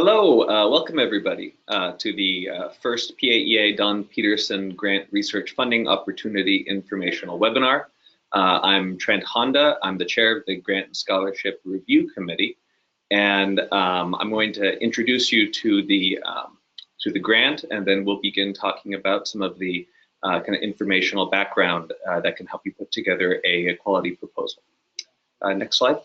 Hello, welcome everybody to the first PAEA Don Pedersen Grant Research Funding Opportunity Informational Webinar. I'm Trent Honda. I'm the chair of the Grant and Scholarship Review Committee, and I'm going to introduce you to the grant, and then we'll begin talking about some of the kind of informational background that can help you put together a quality proposal. Next slide.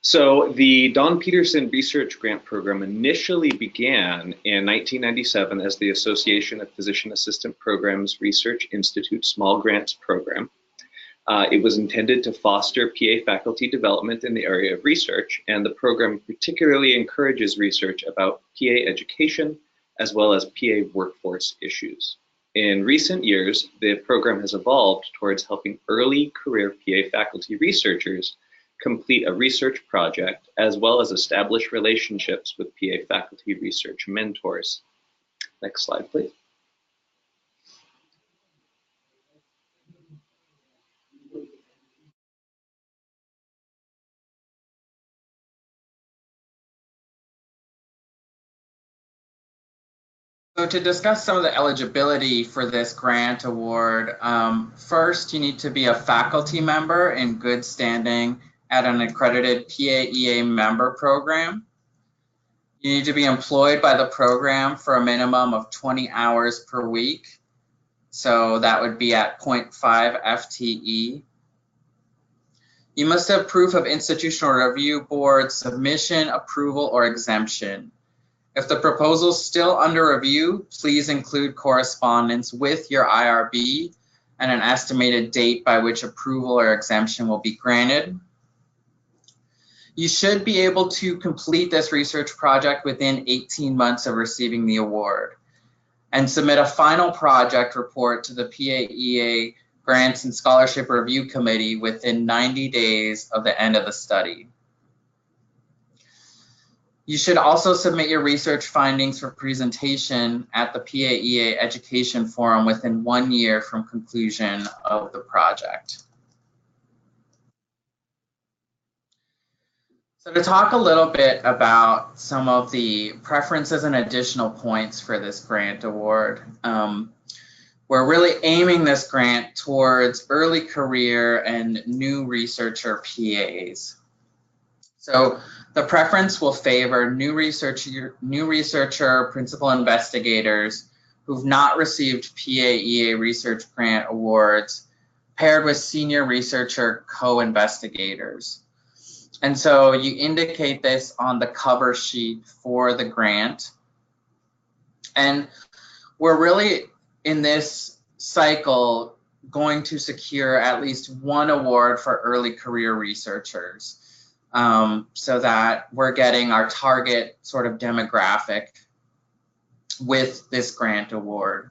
So the Don Pedersen Research Grant Program initially began in 1997 as the Association of Physician Assistant Programs Research Institute Small Grants Program. It was intended to foster PA faculty development in the area of research, and the program particularly encourages research about PA education as well as PA workforce issues. In recent years, the program has evolved towards helping early career PA faculty researchers complete a research project, as well as establish relationships with PA faculty research mentors. Next slide, please. So to discuss some of the eligibility for this grant award, first you need to be a faculty member in good standing at an accredited PAEA member program. You need to be employed by the program for a minimum of 20 hours per week. So that would be at 0.5 FTE. You must have proof of institutional review board submission, approval, or exemption. If the proposal is still under review, please include correspondence with your IRB and an estimated date by which approval or exemption will be granted. You should be able to complete this research project within 18 months of receiving the award and submit a final project report to the PAEA Grants and Scholarship Review Committee within 90 days of the end of the study. You should also submit your research findings for presentation at the PAEA Education Forum within 1 year from conclusion of the project. So to talk a little bit about some of the preferences and additional points for this grant award, we're really aiming this grant towards early career and new researcher PAs. So the preference will favor new researcher principal investigators who've not received PAEA research grant awards paired with senior researcher co-investigators. And so you indicate this on the cover sheet for the grant. And we're really in this cycle going to secure at least one award for early career researchers so that we're getting our target sort of demographic with this grant award.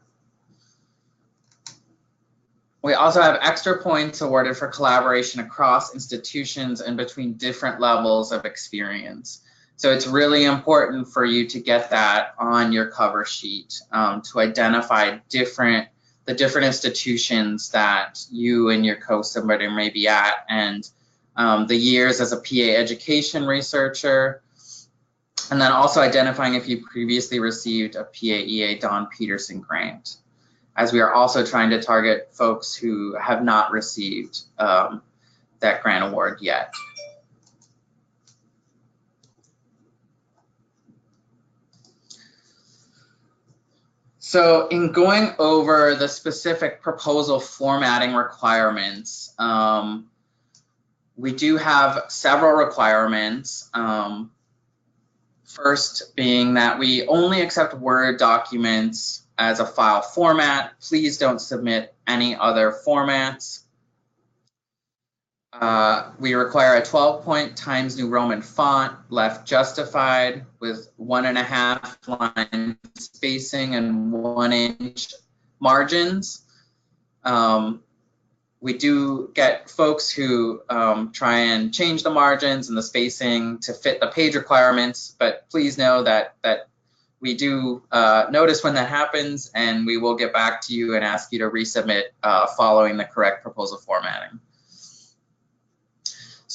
We also have extra points awarded for collaboration across institutions and between different levels of experience. So it's really important for you to get that on your cover sheet to identify the different institutions that you and your co-submitter may be at, and the years as a PA education researcher, and then also identifying if you previously received a PAEA Don Pedersen grant, as we are also trying to target folks who have not received that grant award yet. So in going over the specific proposal formatting requirements, we do have several requirements. First being that we only accept Word documents as a file format. Please don't submit any other formats. We require a 12-point Times New Roman font, left justified, with 1.5 line spacing and 1-inch margins. We do get folks who try and change the margins and the spacing to fit the page requirements, but please know that we do notice when that happens, and we will get back to you and ask you to resubmit following the correct proposal formatting.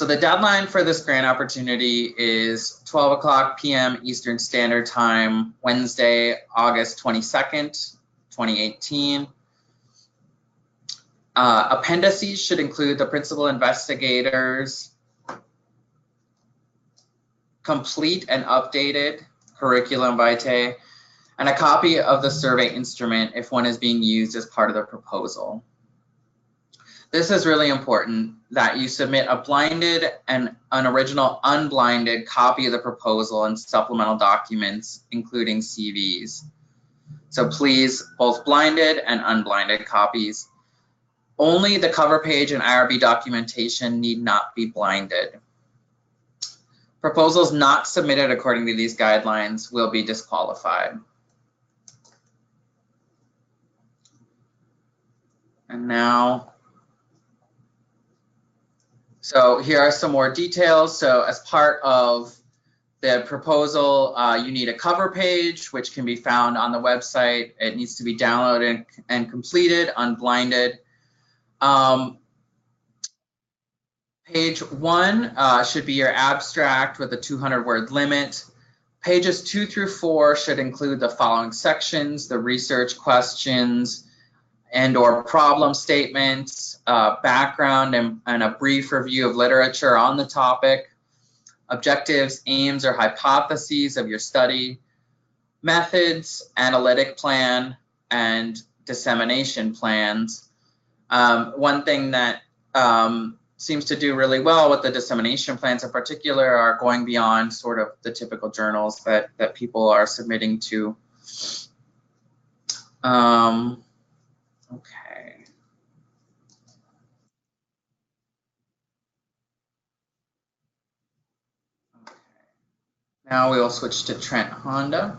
So the deadline for this grant opportunity is 12 p.m. Eastern Standard Time, Wednesday, August 22nd, 2018. Appendices should include the principal investigator's complete and updated curriculum vitae and a copy of the survey instrument if one is being used as part of the proposal. This is really important that you submit a blinded and an original unblinded copy of the proposal and supplemental documents, including CVs. So please, both blinded and unblinded copies. Only the cover page and IRB documentation need not be blinded. Proposals not submitted according to these guidelines will be disqualified. And now, so here are some more details. So as part of the proposal, you need a cover page, which can be found on the website. It needs to be downloaded and completed, unblinded. Page 1 should be your abstract with a 200-word limit. Pages 2 through 4 should include the following sections: the research questions and/or problem statements, background and a brief review of literature on the topic, objectives, aims, or hypotheses of your study, methods, analytic plan, and dissemination plans. One thing that seems to do really well with the dissemination plans in particular are going beyond sort of the typical journals that people are submitting to. Okay. Now we will switch to Trent Honda.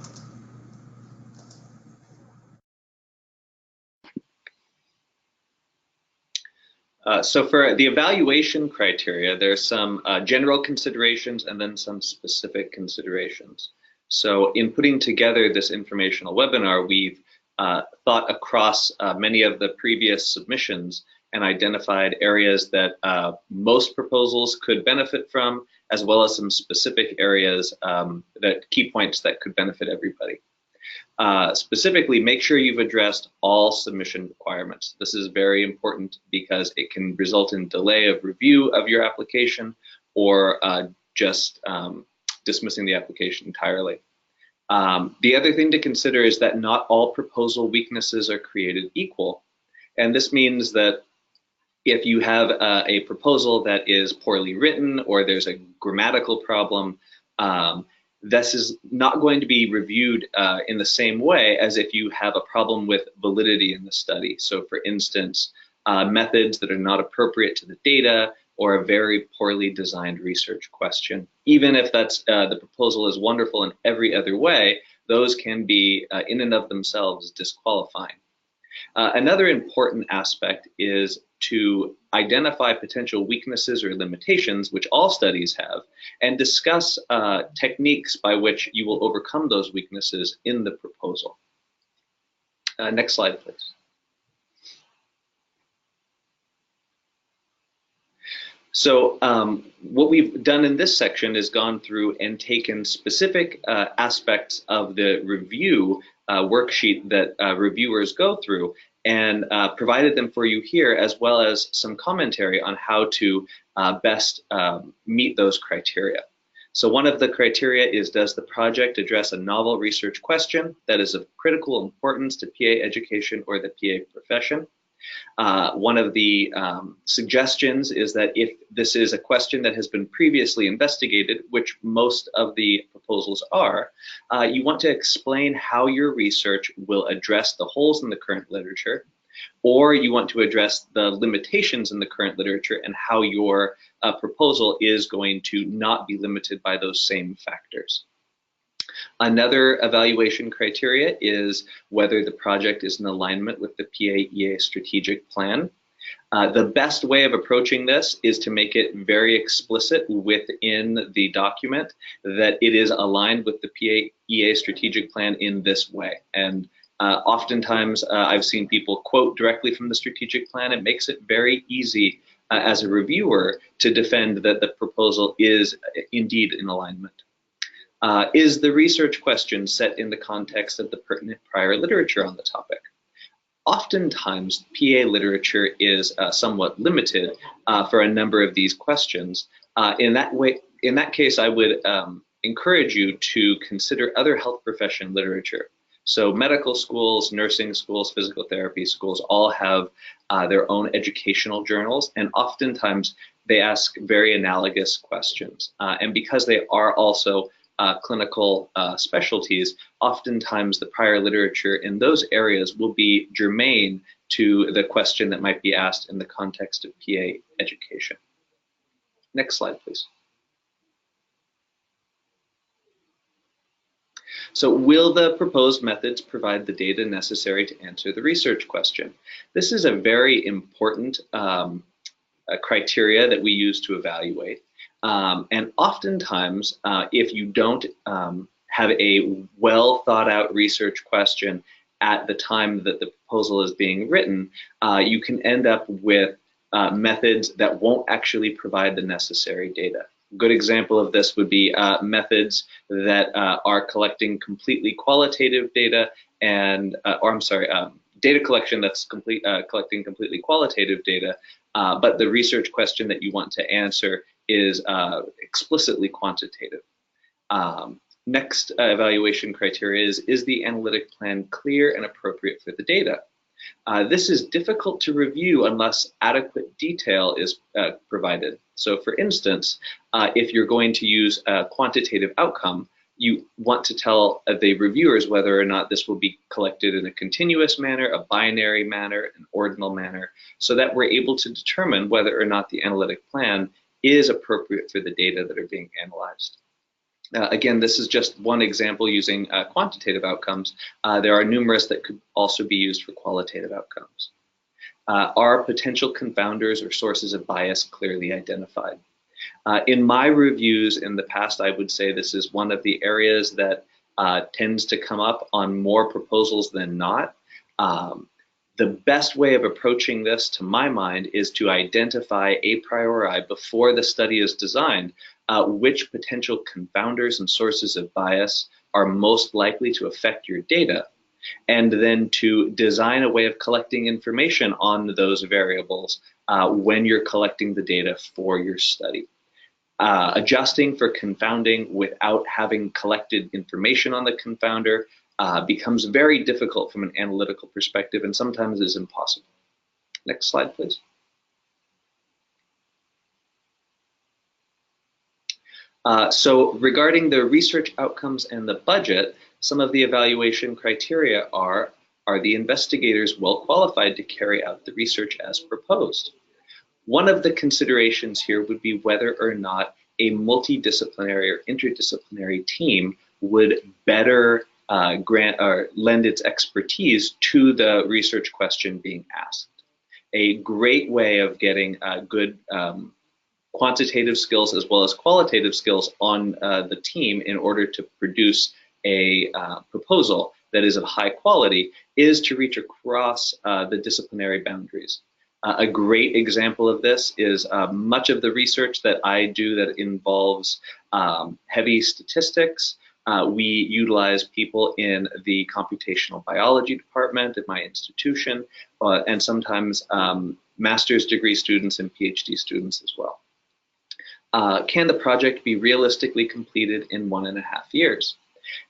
So for the evaluation criteria, there's some general considerations and then some specific considerations. So in putting together this informational webinar, we've thought across many of the previous submissions and identified areas that most proposals could benefit from, as well as some specific areas that key points that could benefit everybody. Specifically, make sure you've addressed all submission requirements. This is very important because it can result in delay of review of your application or just dismissing the application entirely. The other thing to consider is that not all proposal weaknesses are created equal. And this means that if you have a proposal that is poorly written or there's a grammatical problem, this is not going to be reviewed in the same way as if you have a problem with validity in the study. So for instance, methods that are not appropriate to the data or a very poorly designed research question. Even if that's the proposal is wonderful in every other way, those can be in and of themselves disqualifying. Another important aspect is to identify potential weaknesses or limitations, which all studies have, and discuss techniques by which you will overcome those weaknesses in the proposal. Next slide, please. So what we've done in this section is gone through and taken specific aspects of the review worksheet that reviewers go through and provided them for you here, as well as some commentary on how to best meet those criteria. So one of the criteria is, does the project address a novel research question that is of critical importance to PA education or the PA profession? One of the suggestions is that if this is a question that has been previously investigated, which most of the proposals are, you want to explain how your research will address the holes in the current literature, or you want to address the limitations in the current literature and how your proposal is going to not be limited by those same factors. Another evaluation criteria is whether the project is in alignment with the PAEA strategic plan. The best way of approaching this is to make it very explicit within the document that it is aligned with the PAEA strategic plan in this way. And oftentimes I've seen people quote directly from the strategic plan. It makes it very easy as a reviewer to defend that the proposal is indeed in alignment. Is the research question set in the context of the pertinent prior literature on the topic? Oftentimes, PA literature is somewhat limited for a number of these questions. In that case, I would encourage you to consider other health profession literature. So medical schools, nursing schools, physical therapy schools all have their own educational journals, and oftentimes they ask very analogous questions. And because they are also clinical specialties, oftentimes the prior literature in those areas will be germane to the question that might be asked in the context of PA education. Next slide, please. So will the proposed methods provide the data necessary to answer the research question? This is a very important criteria that we use to evaluate. And oftentimes, if you don't have a well thought out research question at the time that the proposal is being written, you can end up with methods that won't actually provide the necessary data. A good example of this would be methods that are collecting completely qualitative data and, data collection that's collecting completely qualitative data, but the research question that you want to answer is explicitly quantitative. Next evaluation criteria is the analytic plan clear and appropriate for the data? This is difficult to review unless adequate detail is provided. So for instance, if you're going to use a quantitative outcome, you want to tell the reviewers whether or not this will be collected in a continuous manner, a binary manner, an ordinal manner, so that we're able to determine whether or not the analytic plan is appropriate for the data that are being analyzed. Again, this is just one example using quantitative outcomes. There are numerous that could also be used for qualitative outcomes. Are potential confounders or sources of bias clearly identified? In my reviews in the past, I would say this is one of the areas that tends to come up on more proposals than not. The best way of approaching this, to my mind, is to identify a priori before the study is designed which potential confounders and sources of bias are most likely to affect your data, and then to design a way of collecting information on those variables when you're collecting the data for your study. Adjusting for confounding without having collected information on the confounder becomes very difficult from an analytical perspective and sometimes is impossible. Next slide, please. So regarding the research outcomes and the budget, some of the evaluation criteria are the investigators well qualified to carry out the research as proposed? One of the considerations here would be whether or not a multidisciplinary or interdisciplinary team would better grant or lend its expertise to the research question being asked. A great way of getting good quantitative skills as well as qualitative skills on the team in order to produce a proposal that is of high quality is to reach across the disciplinary boundaries. A great example of this is much of the research that I do that involves heavy statistics. We utilize people in the computational biology department at my institution, and sometimes master's degree students and PhD students as well. Can the project be realistically completed in 1.5 years?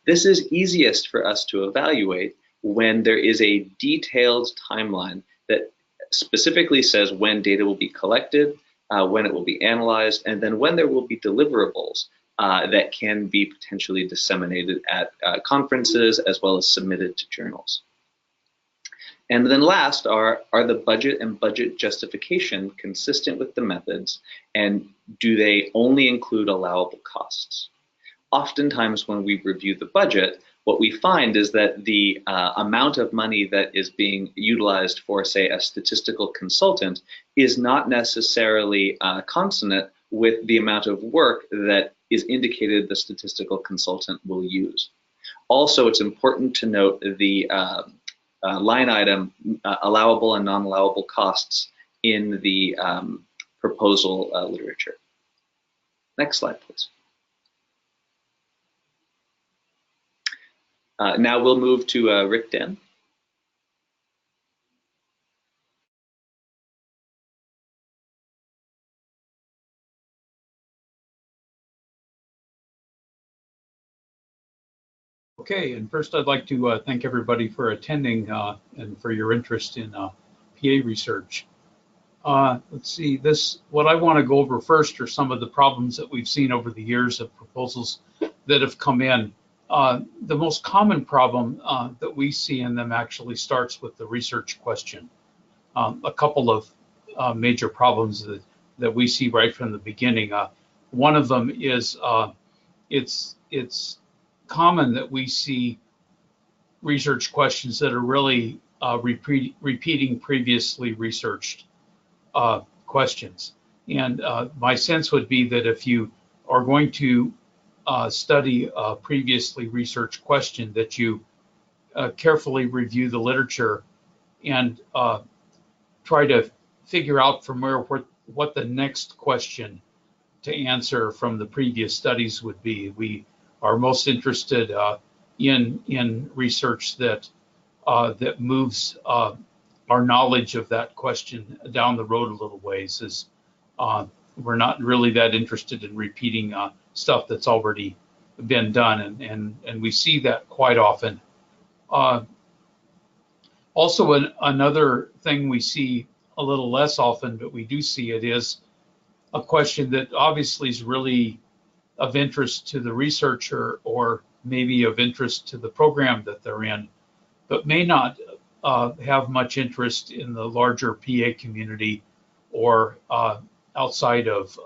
This is easiest for us to evaluate when there is a detailed timeline that specifically says when data will be collected, when it will be analyzed, and then when there will be deliverables that can be potentially disseminated at conferences as well as submitted to journals. And then last are the budget and budget justification consistent with the methods, and do they only include allowable costs? Oftentimes when we review the budget, what we find is that the amount of money that is being utilized for, say, a statistical consultant is not necessarily consonant with the amount of work that is indicated the statistical consultant will use. Also, it's important to note the line item allowable and non-allowable costs in the proposal literature. Next slide, please. Now we'll move to Rick Den. Okay, and first I'd like to thank everybody for attending and for your interest in PA research. Let's see, what I want to go over first are some of the problems that we've seen over the years of proposals that have come in. The most common problem that we see in them actually starts with the research question. A couple of major problems that we see right from the beginning. One of them is it's common that we see research questions that are really repeating previously researched questions. And my sense would be that if you are going to study a previously researched question, that you carefully review the literature and try to figure out from what the next question to answer from the previous studies would be. We are most interested in research that moves our knowledge of that question down the road a little ways. We're not really that interested in repeating stuff that's already been done, and we see that quite often. Also, another thing we see a little less often, but we do see it, is a question that obviously is really of interest to the researcher or maybe of interest to the program that they're in, but may not have much interest in the larger PA community or outside of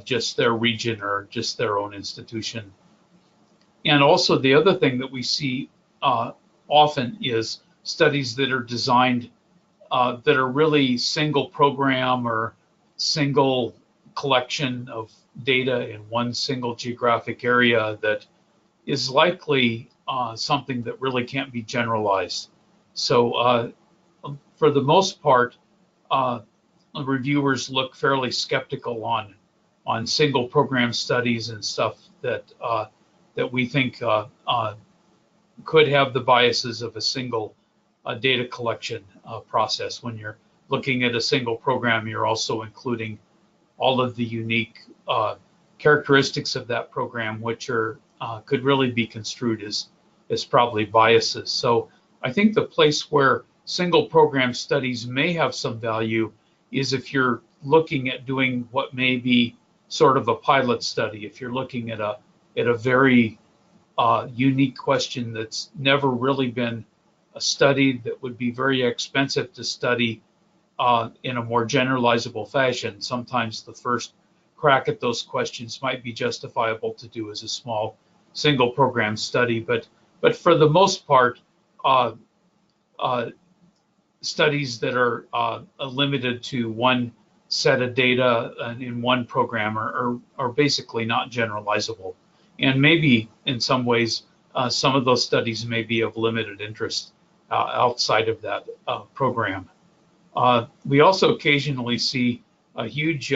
just their region or just their own institution. And also the other thing that we see often is studies that are designed that are really single program or single collection of data in one single geographic area that is likely something that really can't be generalized. So for the most part, reviewers look fairly skeptical on single program studies and stuff that we think could have the biases of a single data collection process. When you're looking at a single program, you're also including all of the unique characteristics of that program, which are could really be construed as probably biases. So I think the place where single program studies may have some value is if you're looking at doing what may be sort of a pilot study. If you're looking at a very unique question that's never really been studied, that would be very expensive to study in a more generalizable fashion. Sometimes the first crack at those questions might be justifiable to do as a small single program study, but for the most part, studies that are limited to one set of data in one program are basically not generalizable. And maybe in some ways, some of those studies may be of limited interest outside of that program. We also occasionally see a huge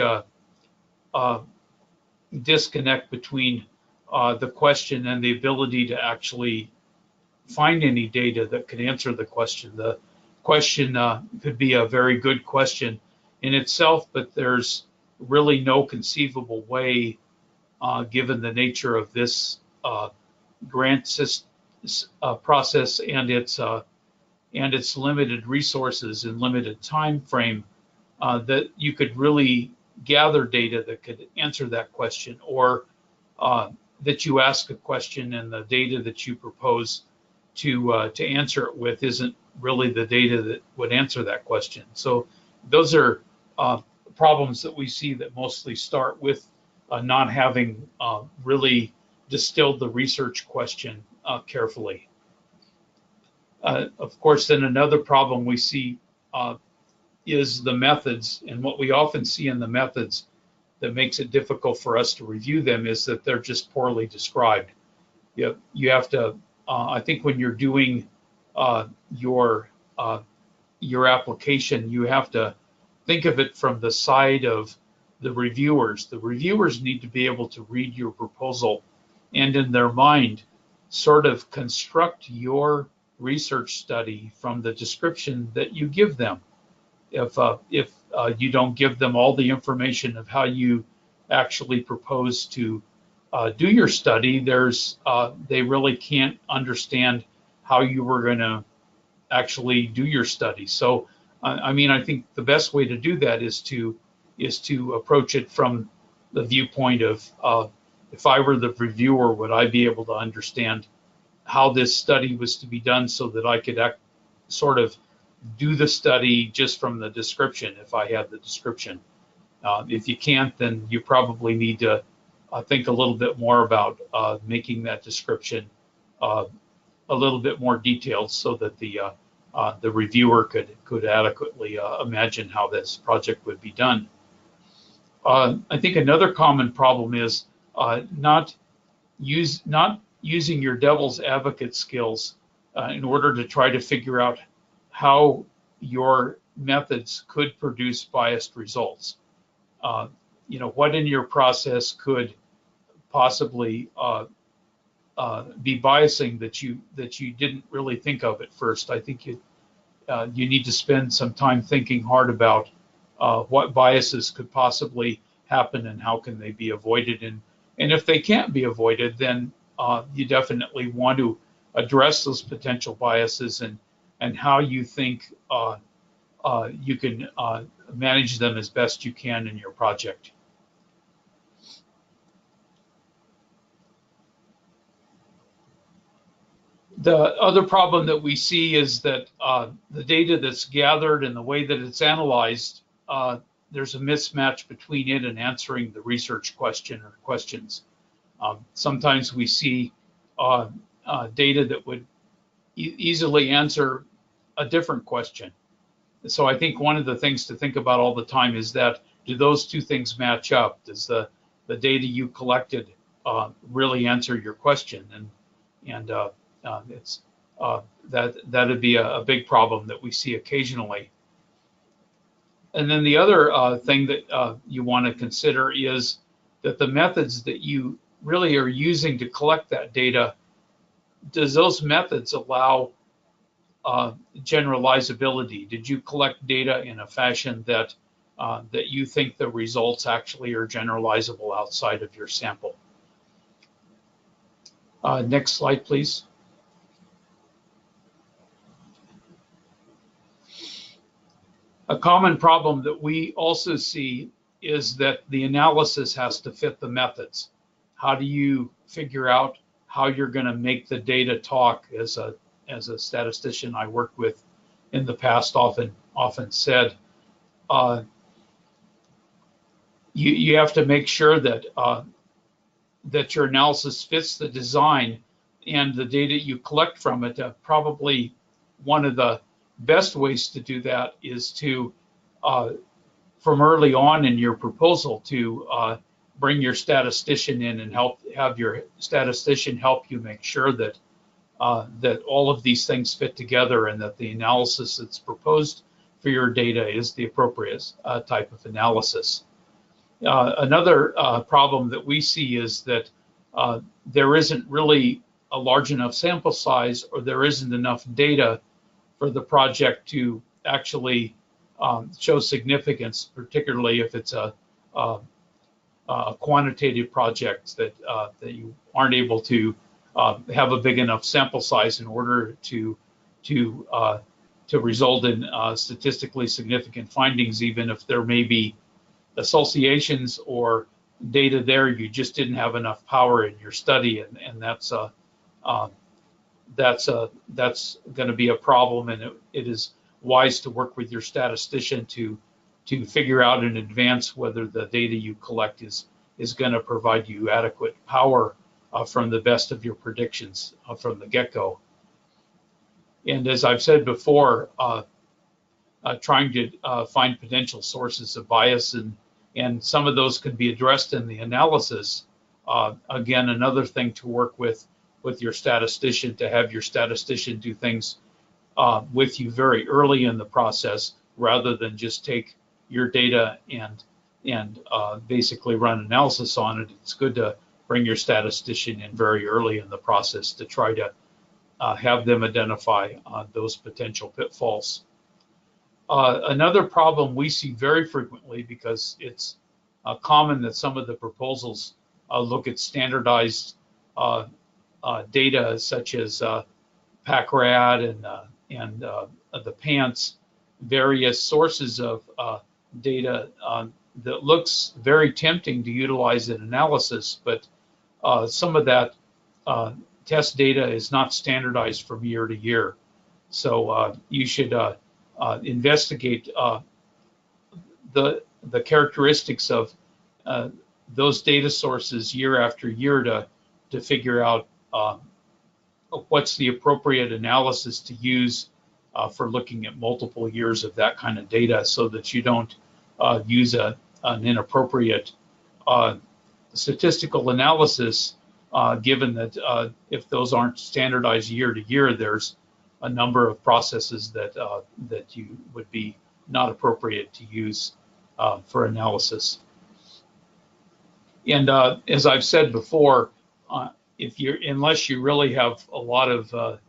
disconnect between the question and the ability to actually find any data that could answer the question. The question could be a very good question in itself, but there's really no conceivable way, given the nature of this grant process and its limited resources and limited time frame, that you could really gather data that could answer that question, or that you ask a question and the data that you propose to answer it with isn't really the data that would answer that question. So those are problems that we see that mostly start with not having really distilled the research question carefully. Of course, then another problem we see is the methods, and what we often see in the methods that makes it difficult for us to review them is that they're just poorly described. You have to, I think when you're doing your application, you have to think of it from the side of the reviewers. The reviewers need to be able to read your proposal and in their mind sort of construct your research study from the description that you give them. If you don't give them all the information of how you actually propose to do your study, they really can't understand how you were going to actually do your study. So, I mean, I think the best way to do that is to approach it from the viewpoint of if I were the reviewer, would I be able to understand how this study was to be done so that I could sort of do the study just from the description if I had the description. If you can't, then you probably need to think a little bit more about making that description a little bit more detailed so that the reviewer could adequately imagine how this project would be done. I think another common problem is not using your devil's advocate skills in order to try to figure out how your methods could produce biased results. What in your process could possibly be biasing that you didn't really think of at first. I think you need to spend some time thinking hard about what biases could possibly happen and how can they be avoided. And if they can't be avoided, then you definitely want to address those potential biases and how you think you can manage them as best you can in your project. The other problem that we see is that the data that's gathered and the way that it's analyzed, there's a mismatch between it and answering the research question or questions. Sometimes we see data that would easily answer a different question. So I think one of the things to think about all the time is that, do those two things match up? Does the data you collected really answer your question? And that'd be a big problem that we see occasionally. And then the other thing that you want to consider is that the methods that you really are using to collect that data, does those methods allow generalizability? Did you collect data in a fashion that you think the results actually are generalizable outside of your sample? Next slide, please. A common problem that we also see is that the analysis has to fit the methods. How do you figure out how you're going to make the data talk? As a statistician I worked with in the past often said, you have to make sure that that your analysis fits the design and the data you collect from it. Probably one of the best ways to do that is to, from early on in your proposal, to bring your statistician in and have your statistician help you make sure that that all of these things fit together and that the analysis that's proposed for your data is the appropriate type of analysis. Another problem that we see is that there isn't really a large enough sample size, or there isn't enough data for the project to actually show significance, particularly if it's a quantitative project that you aren't able to have a big enough sample size in order to result in statistically significant findings, even if there may be associations or data there. You just didn't have enough power in your study, and that's going to be a problem. And it is wise to work with your statistician to figure out in advance whether the data you collect is going to provide you adequate power from the best of your predictions from the get-go. And as I've said before, trying to find potential sources of bias, and some of those can be addressed in the analysis. Again, another thing to work with your statistician, to have your statistician do things with you very early in the process, rather than just take your data and basically run analysis on it, it's good to bring your statistician in very early in the process to try to have them identify those potential pitfalls. Another problem we see very frequently, because it's common that some of the proposals look at standardized data such as PACRAD and the PANTS, various sources of data that looks very tempting to utilize in analysis, but some of that test data is not standardized from year to year. So you should investigate the characteristics of those data sources year after year to figure out what's the appropriate analysis to use for looking at multiple years of that kind of data, so that you don't use an inappropriate statistical analysis, given that if those aren't standardized year to year, there's a number of processes that you would be not appropriate to use for analysis. And as I've said before, unless you really have a lot of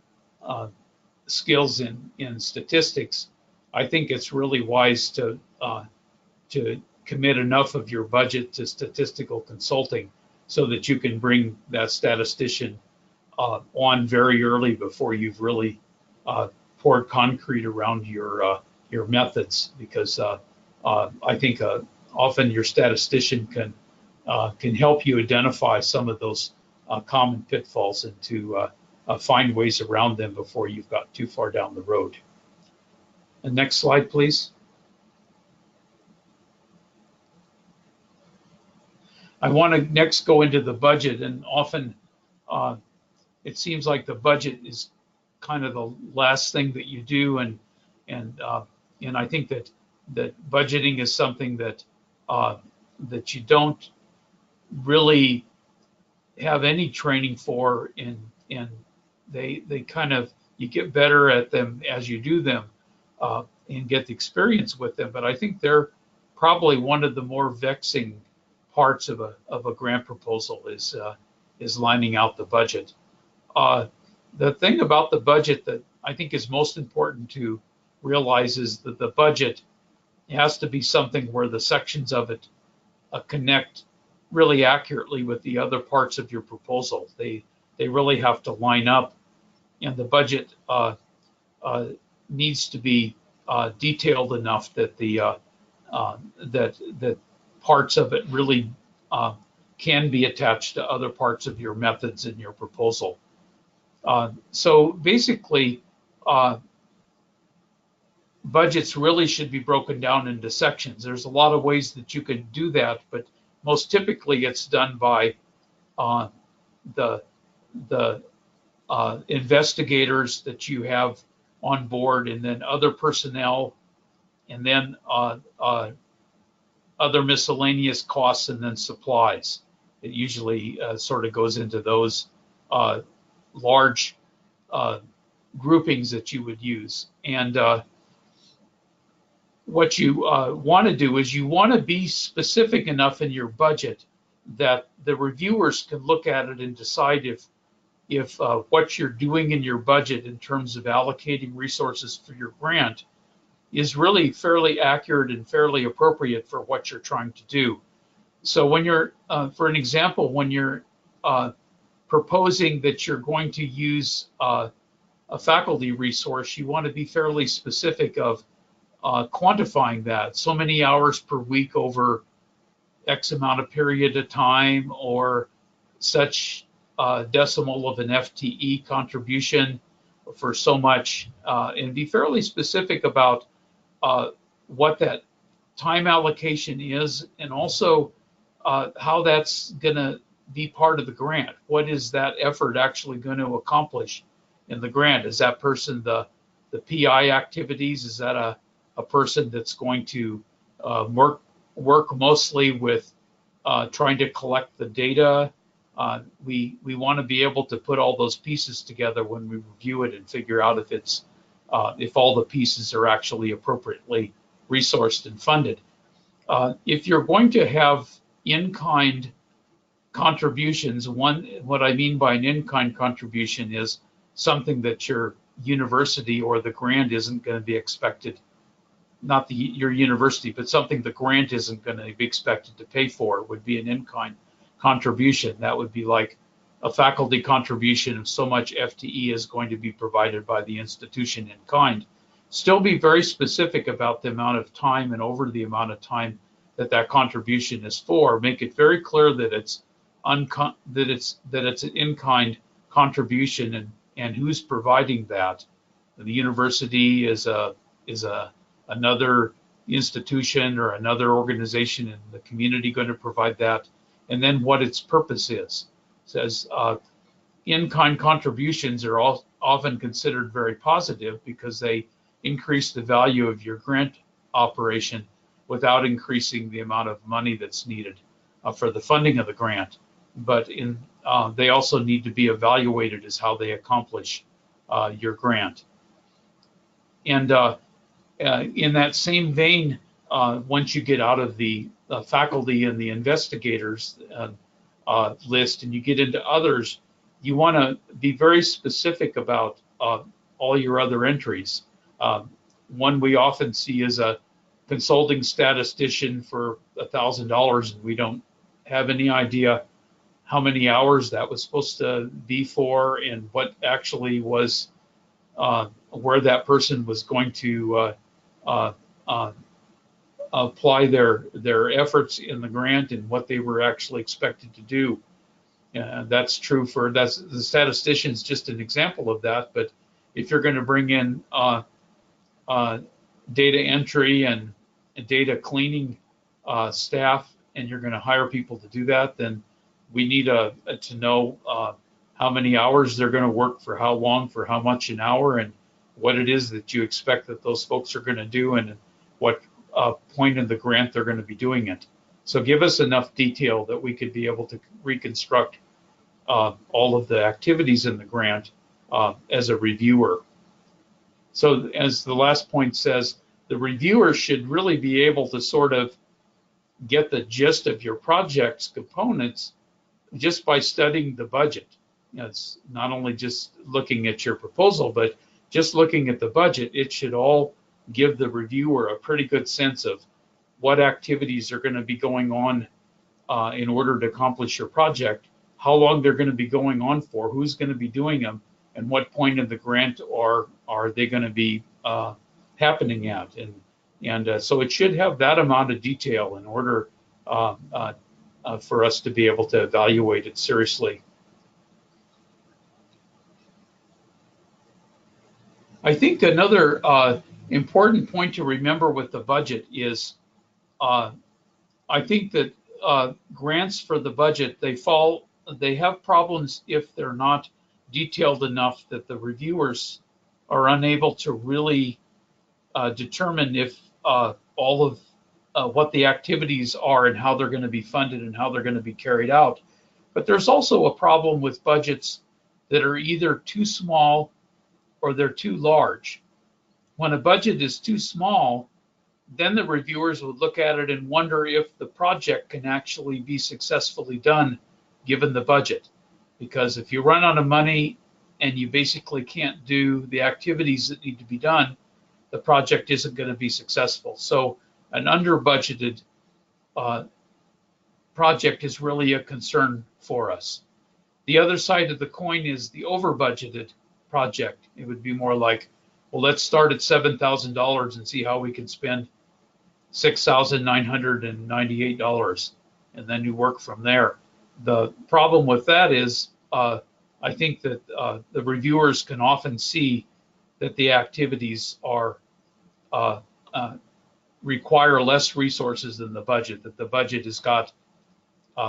skills in statistics, I think it's really wise to commit enough of your budget to statistical consulting so that you can bring that statistician on very early before you've really poured concrete around your methods, because I think often your statistician can help you identify some of those common pitfalls and to find ways around them before you've got too far down the road. And next slide, please. I want to next go into the budget, and often it seems like the budget is kind of the last thing that you do, and I think that budgeting is something that you don't really have any training for, and they kind of, you get better at them as you do them and get the experience with them. But I think they're probably one of the more vexing parts of a grant proposal is lining out the budget. The thing about the budget that I think is most important to realize is that the budget has to be something where the sections of it connect really accurately with the other parts of your proposal. They really have to line up, and the budget needs to be detailed enough that that parts of it really can be attached to other parts of your methods in your proposal. So basically, budgets really should be broken down into sections. There's a lot of ways that you can do that, but most typically it's done by the investigators that you have on board, and then other personnel, and then other miscellaneous costs, and then supplies. It usually sort of goes into those large groupings that you would use. And what you want to do is you want to be specific enough in your budget that the reviewers can look at it and decide if what you're doing in your budget in terms of allocating resources for your grant is really fairly accurate and fairly appropriate for what you're trying to do. So when you're, for an example, when you're proposing that you're going to use a faculty resource, you want to be fairly specific of quantifying that. So many hours per week over X amount of period of time, or such decimal of an FTE contribution for so much, and be fairly specific about what that time allocation is, and also how that's going to be part of the grant. What is that effort actually going to accomplish in the grant? Is that person the PI activities? Is that a person that's going to work mostly with trying to collect the data? We want to be able to put all those pieces together when we review it and figure out if all the pieces are actually appropriately resourced and funded. If you're going to have in-kind contributions, what I mean by an in-kind contribution is something that your university or the grant isn't going to be expected, not your university, but something the grant isn't going to be expected to pay for would be an in-kind contribution. That would be like a faculty contribution of so much FTE is going to be provided by the institution in kind. Still be very specific about the amount of time and over the amount of time that contribution is for. Make it very clear that it's an in-kind contribution and who's providing that. The university is another institution or another organization in the community going to provide that, and then what its purpose is. It says in-kind contributions are often considered very positive because they increase the value of your grant operation without increasing the amount of money that's needed for the funding of the grant. But they also need to be evaluated as how they accomplish your grant. And in that same vein, once you get out of the faculty and the investigators list and you get into others, you want to be very specific about all your other entries. One we often see is a consulting statistician for $1,000, and we don't have any idea how many hours that was supposed to be for and what actually was where that person was going to apply their efforts in the grant and what they were actually expected to do. That's true the statistician's just an example of that. But if you're going to bring in data entry and data cleaning staff, and you're going to hire people to do that, then we need to know how many hours they're going to work for how long, for how much an hour, and what it is that you expect that those folks are going to do and what point in the grant they're going to be doing it. So give us enough detail that we could be able to reconstruct all of the activities in the grant as a reviewer. So as the last point says, the reviewer should really be able to sort of get the gist of your project's components just by studying the budget. It's not only just looking at your proposal, but just looking at the budget. It should all give the reviewer a pretty good sense of what activities are going to be going on in order to accomplish your project, how long they're going to be going on for, who's going to be doing them, and what point of the grant are they going to be happening at. And so it should have that amount of detail in order for us to be able to evaluate it seriously. I think another important point to remember with the budget is I think that grants for the budget, they have problems if they're not detailed enough that the reviewers are unable to really determine if all of what the activities are and how they're going to be funded and how they're going to be carried out. But there's also a problem with budgets that are either too small or they're too large. When a budget is too small, then the reviewers would look at it and wonder if the project can actually be successfully done given the budget. Because if you run out of money and you basically can't do the activities that need to be done, the project isn't going to be successful. So an under-budgeted project is really a concern for us. The other side of the coin is the over-budgeted project. It would be more like, well, let's start at $7,000 and see how we can spend $6,998, and then you work from there. The problem with that is I think that the reviewers can often see that the activities are require less resources than the budget, that the budget has got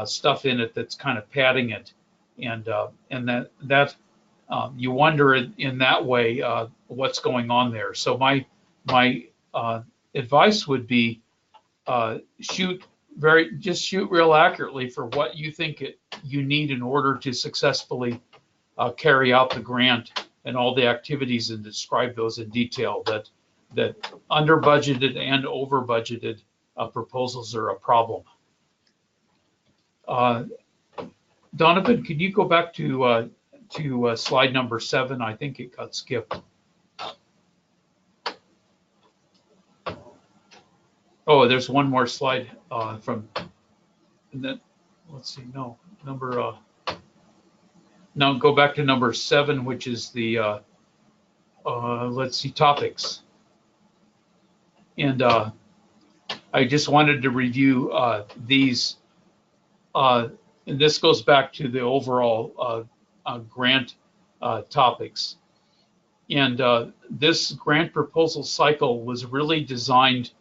stuff in it that's kind of padding it, and that you wonder in that way what's going on there. So my advice would be shoot real accurately for what you think you need in order to successfully carry out the grant and all the activities, and describe those in detail. That under budgeted and over budgeted proposals are a problem. Donovan, could you go back to slide number 7? I think it got skipped. Oh, there's one more slide from, and then, let's see, no, number, now go back to number 7, which is the, let's see, topics. And I just wanted to review these, and this goes back to the overall grant topics. And this grant proposal cycle was really designed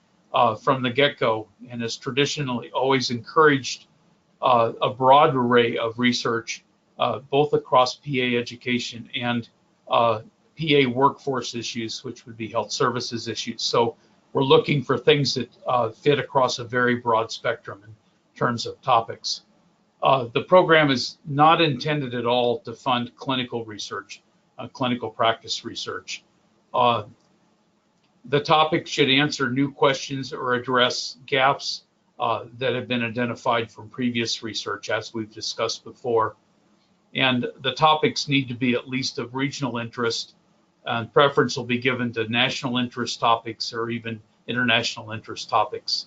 from the get-go and has traditionally always encouraged a broad array of research, both across PA education and PA workforce issues, which would be health services issues. So we're looking for things that fit across a very broad spectrum in terms of topics. The program is not intended at all to fund clinical research, clinical practice research. The topic should answer new questions or address gaps that have been identified from previous research, as we've discussed before. And the topics need to be at least of regional interest, and preference will be given to national interest topics or even international interest topics.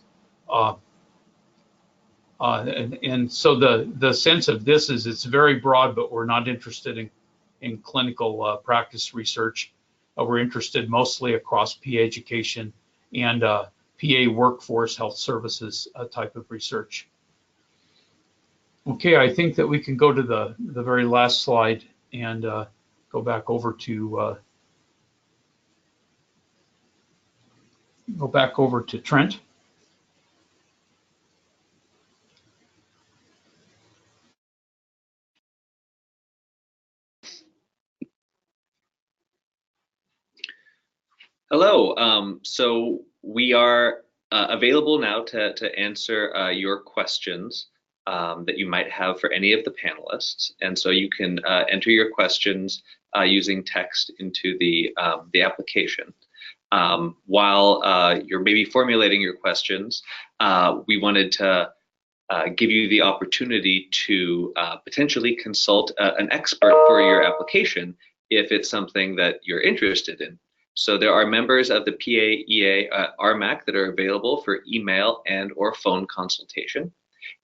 And so the sense of this is it's very broad, but we're not interested in clinical practice research. We're interested mostly across PA education and PA workforce health services type of research. Okay, I think that we can go to the very last slide and go back over to Trent. Hello. So we are available now to answer your questions that you might have for any of the panelists. And so you can enter your questions using text into the application. While you're maybe formulating your questions, we wanted to give you the opportunity to potentially consult an expert for your application if it's something that you're interested in. So there are members of the PAEA RMAC that are available for email and or phone consultation.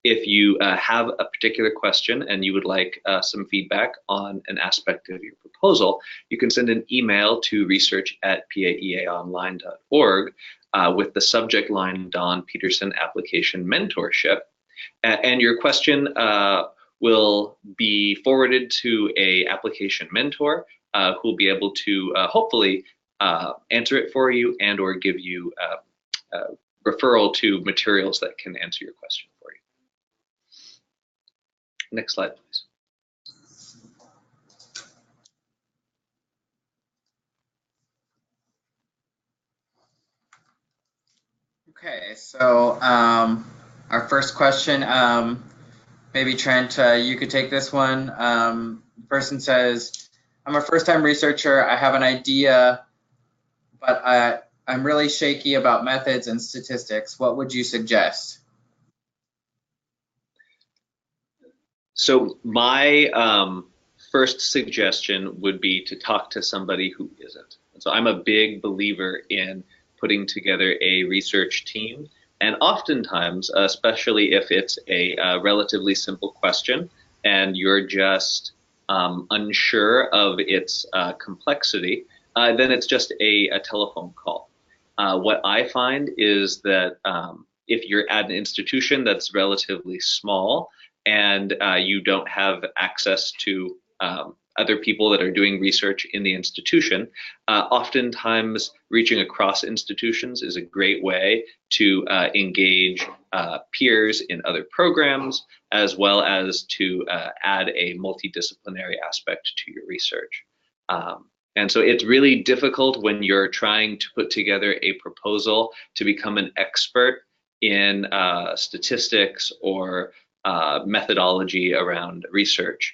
If you have a particular question and you would like some feedback on an aspect of your proposal, you can send an email to research@paeaonline.org with the subject line Don Pedersen Application Mentorship. And your question will be forwarded to an application mentor who will be able to hopefully answer it for you and or give you referral to materials that can answer your question for you. Next slide, please. Okay, so our first question, maybe Trent, you could take this one. The person says, I'm a first-time researcher. I have an idea, but I'm really shaky about methods and statistics. What would you suggest? So my first suggestion would be to talk to somebody who isn't. So I'm a big believer in putting together a research team, and oftentimes, especially if it's a relatively simple question and you're just unsure of its complexity, then it's just a telephone call. What I find is that if you're at an institution that's relatively small and you don't have access to other people that are doing research in the institution, oftentimes reaching across institutions is a great way to engage peers in other programs, as well as to add a multidisciplinary aspect to your research. And so it's really difficult when you're trying to put together a proposal to become an expert in statistics or methodology around research.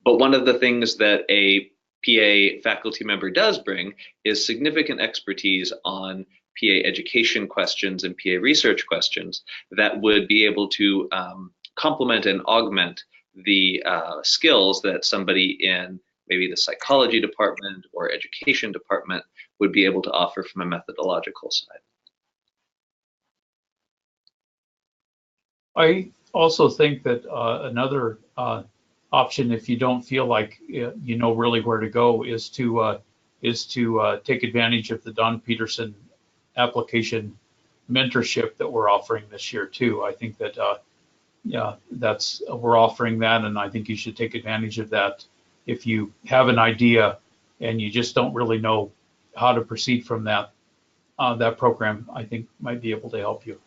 But one of the things that a PA faculty member does bring is significant expertise on PA education questions and PA research questions that would be able to complement and augment the skills that somebody in maybe the psychology department or education department would be able to offer from a methodological side. I also think that another option, if you don't feel like you know really where to go, is to take advantage of the Don Pedersen application mentorship that we're offering this year too. I think that yeah, we're offering that, and I think you should take advantage of that. If you have an idea and you just don't really know how to proceed from that, that program I think might be able to help you.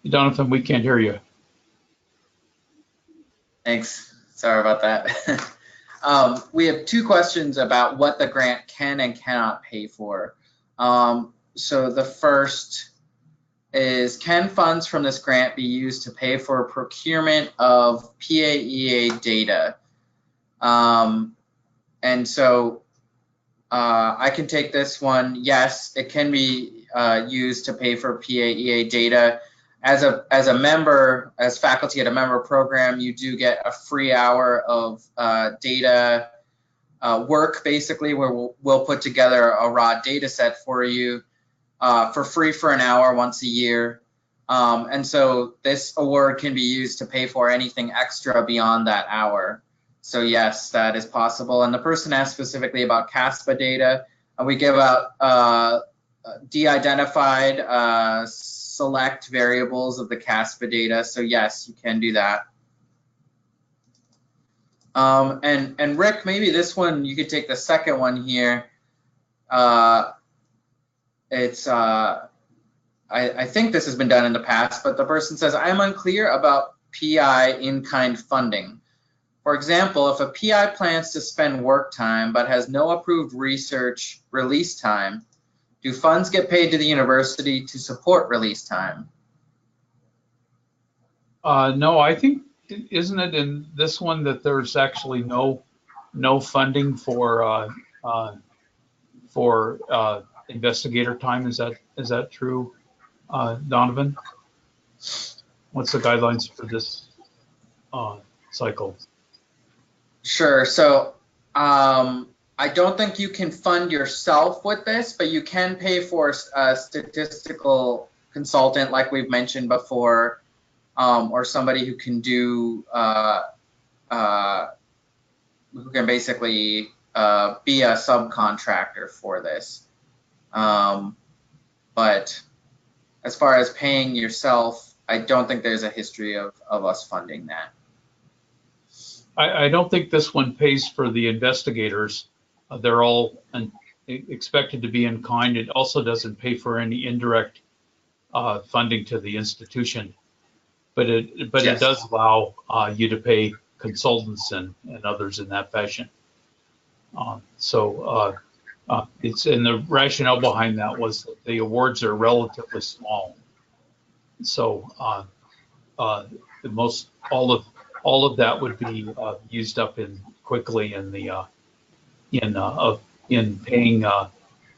Jonathan, we can't hear you. Thanks. Sorry about that. We have two questions about what the grant can and cannot pay for. So the first is, can funds from this grant be used to pay for procurement of PAEA data? And so I can take this one. Yes, it can be used to pay for PAEA data. As a member, as faculty at a member program, you do get a free hour of data work, basically, where we'll put together a raw data set for you for free for an hour once a year. And so this award can be used to pay for anything extra beyond that hour. So yes, that is possible. And the person asked specifically about CASPA data. We give out de-identified select variables of the CASPA data. So yes, you can do that. And Rick, maybe this one, you could take the second one here. I think this has been done in the past, but the person says, I'm unclear about PI in-kind funding. For example, if a PI plans to spend work time but has no approved research release time, do funds get paid to the university to support release time? No, I think, isn't it in this one that there's actually no funding for investigator time? Is that true, Donovan? What's the guidelines for this cycle? Sure. So I don't think you can fund yourself with this, but you can pay for a statistical consultant, like we've mentioned before, or somebody who can do who can basically be a subcontractor for this. But as far as paying yourself, I don't think there's a history of us funding that. I don't think this one pays for the investigators. They're all expected to be in kind. It also doesn't pay for any indirect funding to the institution, but it does allow you to pay consultants and others in that fashion. It's, and the rationale behind that was that the awards are relatively small. So all of that would be used up quickly in the in paying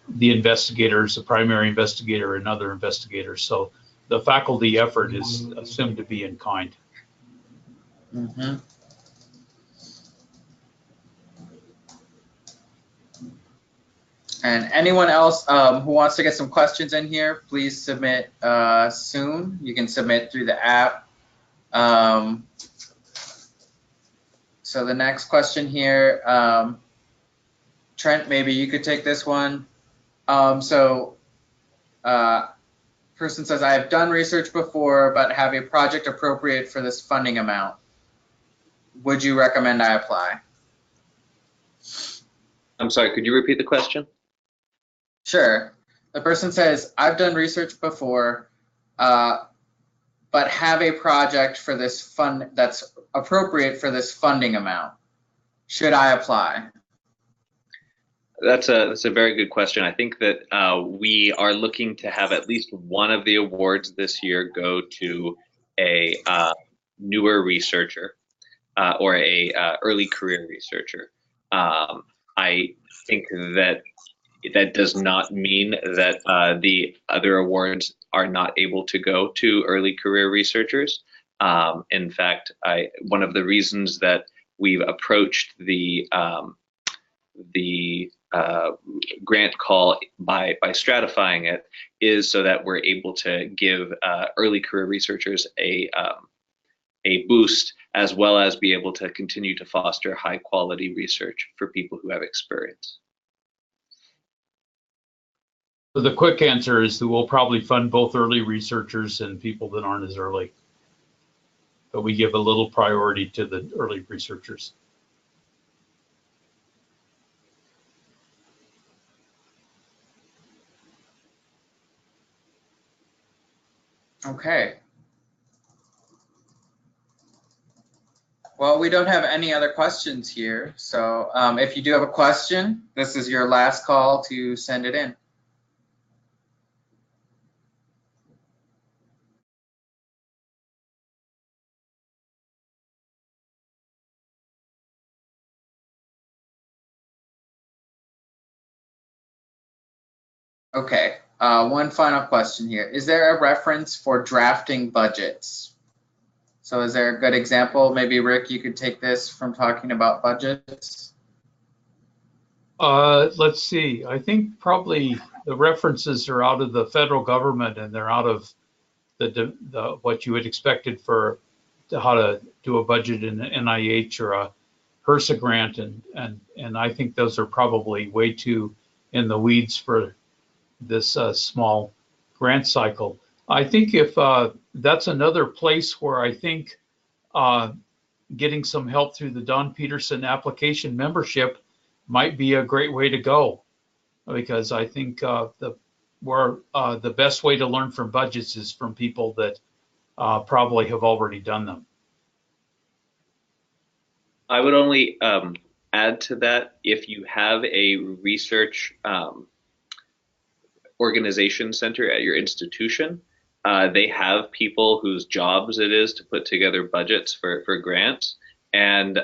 the investigators, the primary investigator, and other investigators. So the faculty effort is assumed to be in kind. Mm-hmm. And anyone else who wants to get some questions in here, please submit soon. You can submit through the app. So the next question here, Trent, maybe you could take this one. Person says, I have done research before, but have a project appropriate for this funding amount. Would you recommend I apply? I'm sorry, could you repeat the question? Sure. The person says, I've done research before, but have a project for this fund that's appropriate for this funding amount. Should I apply? That's a very good question. I think that we are looking to have at least one of the awards this year go to a newer researcher or a early career researcher. I think that does not mean that the other awards are not able to go to early career researchers. In fact, one of the reasons that we've approached the grant call by stratifying it is so that we're able to give early career researchers a boost, as well as be able to continue to foster high quality research for people who have experience. So the quick answer is that we'll probably fund both early researchers and people that aren't as early. But we give a little priority to the early researchers. Okay. Well, we don't have any other questions here. So if you do have a question, this is your last call to send it in. Okay, one final question here. Is there a reference for drafting budgets? So is there a good example? Maybe Rick, you could take this from talking about budgets. Let's see. I think probably the references are out of the federal government, and they're out of the what you would expected for how to do a budget in the NIH or a HRSA grant, and I think those are probably way too in the weeds for this small grant cycle. I think if that's another place where I think getting some help through the Don Pedersen application membership might be a great way to go, because I think the best way to learn from budgets is from people that probably have already done them. I would only add to that, if you have a research organization center at your institution, they have people whose jobs it is to put together budgets for grants. And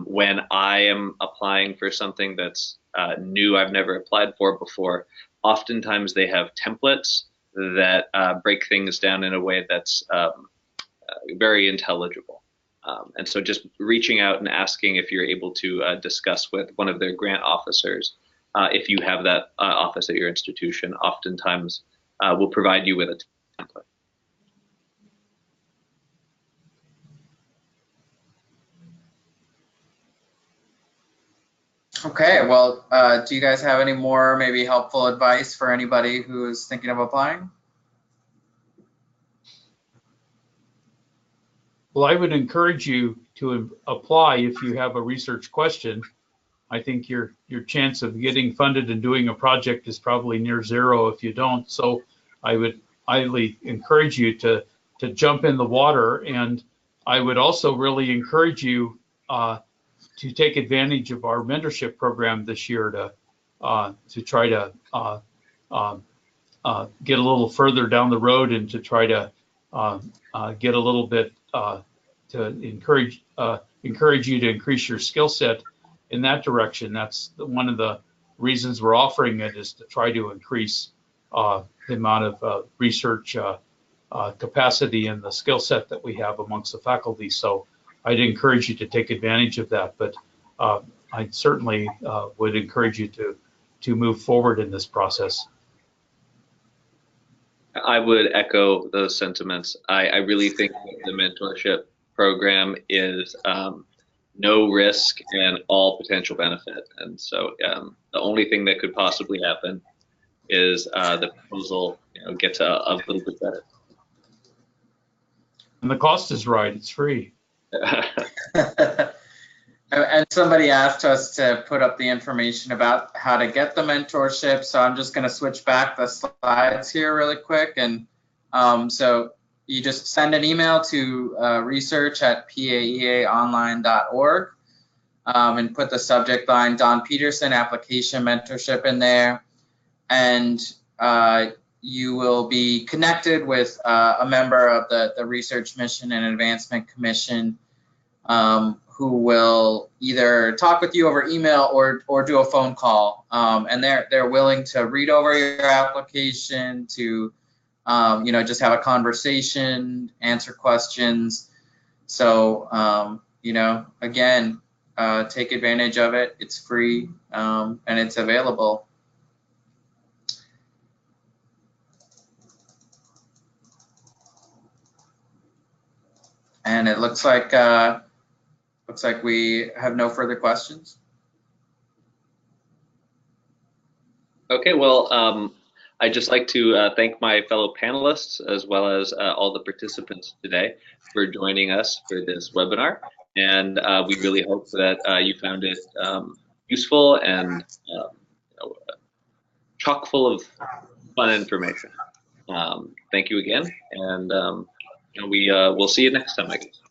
when I am applying for something that's new, I've never applied for before, oftentimes they have templates that break things down in a way that's very intelligible. And so just reaching out and asking if you're able to discuss with one of their grant officers, if you have that office at your institution, oftentimes will provide you with a template. Okay, well, do you guys have any more maybe helpful advice for anybody who is thinking of applying? Well, I would encourage you to apply if you have a research question. I think your chance of getting funded and doing a project is probably near zero if you don't. So I would highly encourage you to jump in the water, and I would also really encourage you to take advantage of our mentorship program this year to try to get a little further down the road, and to try to get a little bit to encourage you to increase your skill set in that direction. That's one of the reasons we're offering it, is to try to increase the amount of research capacity and the skill set that we have amongst the faculty. So I'd encourage you to take advantage of that, but I certainly would encourage you to move forward in this process. I would echo those sentiments. I really think that the mentorship program is no risk and all potential benefit. And so the only thing that could possibly happen is the proposal gets a little bit better. And the cost is right, it's free. And somebody asked us to put up the information about how to get the mentorship. So I'm just going to switch back the slides here really quick. And so you just send an email to research@paeaonline.org and put the subject line Don Pedersen Application Mentorship in there. And you will be connected with a member of the Research Mission and Advancement Commission who will either talk with you over email or do a phone call. And they're willing to read over your application, to just have a conversation, answer questions. So again, take advantage of it. It's free and it's available. And it looks like we have no further questions. Okay, well, I'd just like to thank my fellow panelists as well as all the participants today for joining us for this webinar. And we really hope that you found it useful and chock full of fun information. Thank you again, and we'll see you next time, I guess.